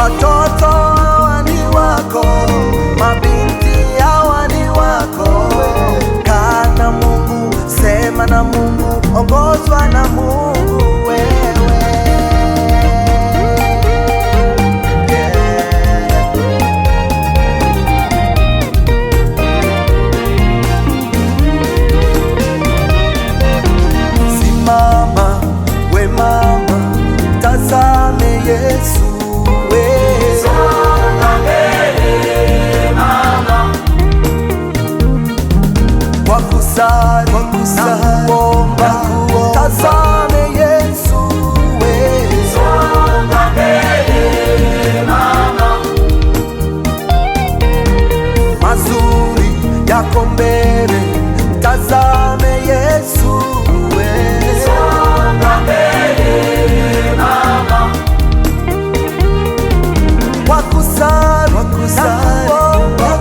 watoto hawa ni wako, mabinti hawa ni wako. Kaa na Mungu, sema na Mungu, ongozwa na Mungu wewe. Simama we mama, tazame Yesu. Na kuomba, tazame Yesu wewe. Songa mbele mama, mazuri yako mbele, tazame Yesu wewe. Songa mbele mama, wakusali na kuomba,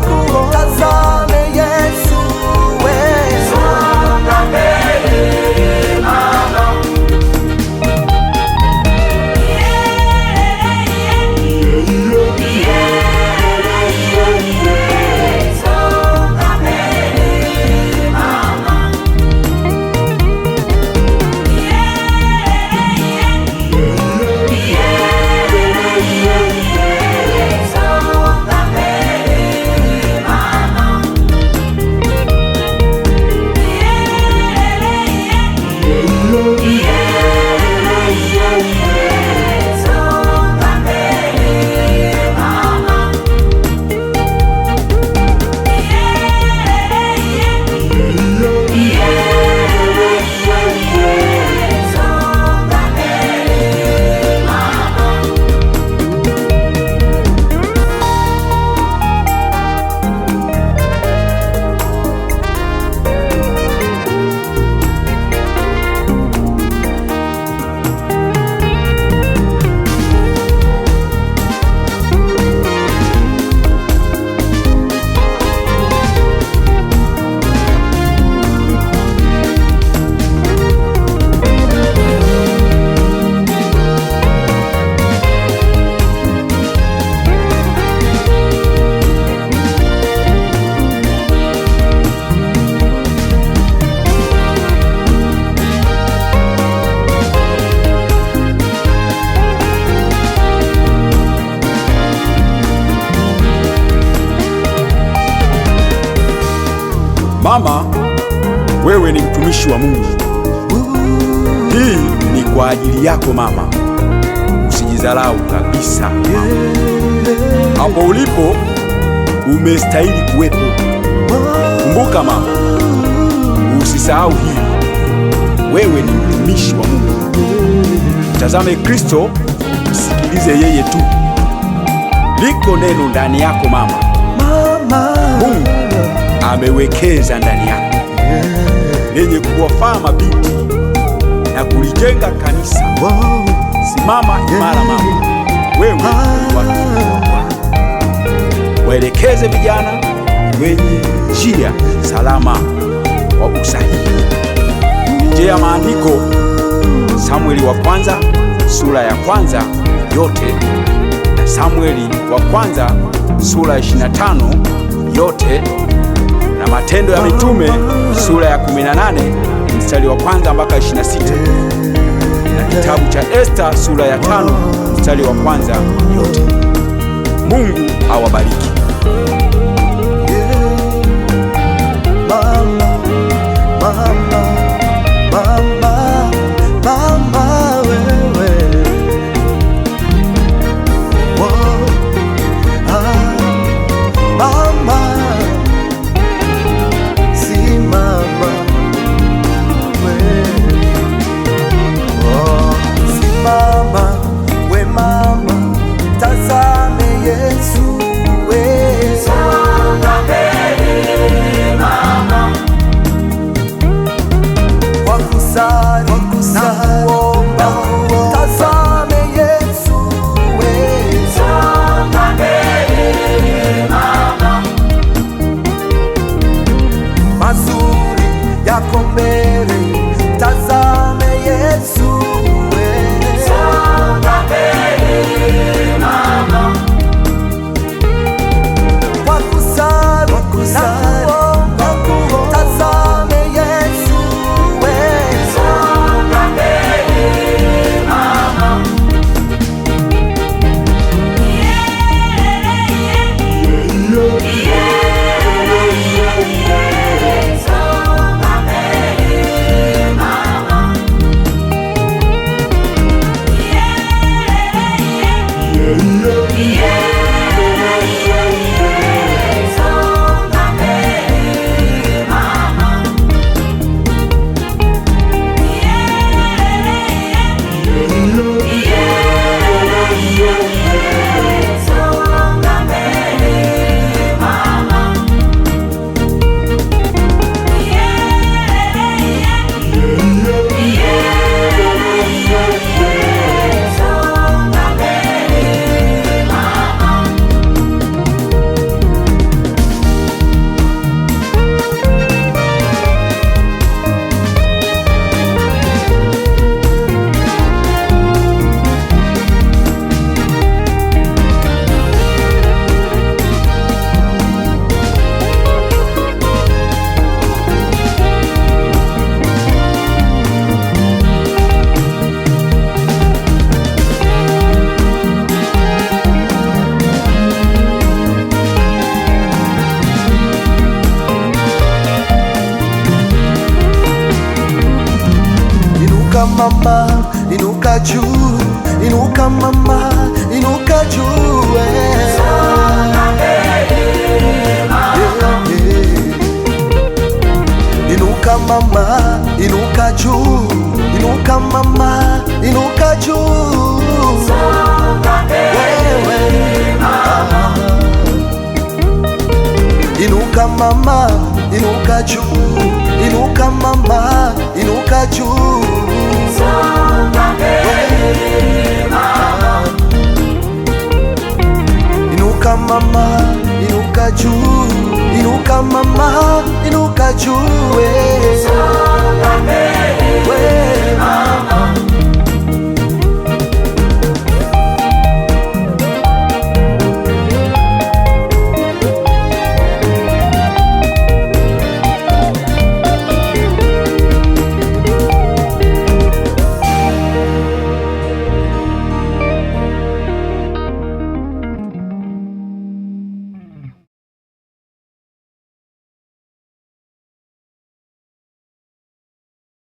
tazame Yesu wewe. Songa mbele mama, Mama, wewe ni mtumishi wa Mungu. Hii ni kwa ajili yako mama, usijidharau kabisa. Hapo ulipo umestahili kuwepo. Kumbuka mama, usisahau hili, wewe ni mtumishi wa Mungu. Tazame Kristo, msikilize yeye tu. Liko neno ndani yako mama. Mungu amewekeza ndani yako lenye kuwafaa mabinti na kulijenga kanisa. Simama imara mama, wewe ni watu wa Bwana. Waelekeze vijana wenye njia salama wa usahihi. Njia ya maandiko, Samueli wa kwanza sura ya kwanza yote na Samueli wa kwanza sura ya 25 yote na Matendo ya Mitume sura ya 18 mstari wa kwanza mpaka 26 na kitabu cha Esta sura ya 5 mstari wa kwanza yote. Mungu awabariki. Tazame Yesu wewe. Mama, inuka juu, inuka mama, inuka juu, inuka mama, inuka juu, inuka mama, inuka juu, inuka mama, inuka juu, inuka mama, inuka juu. Inuka mama, inuka juu, inuka mama, inuka juu.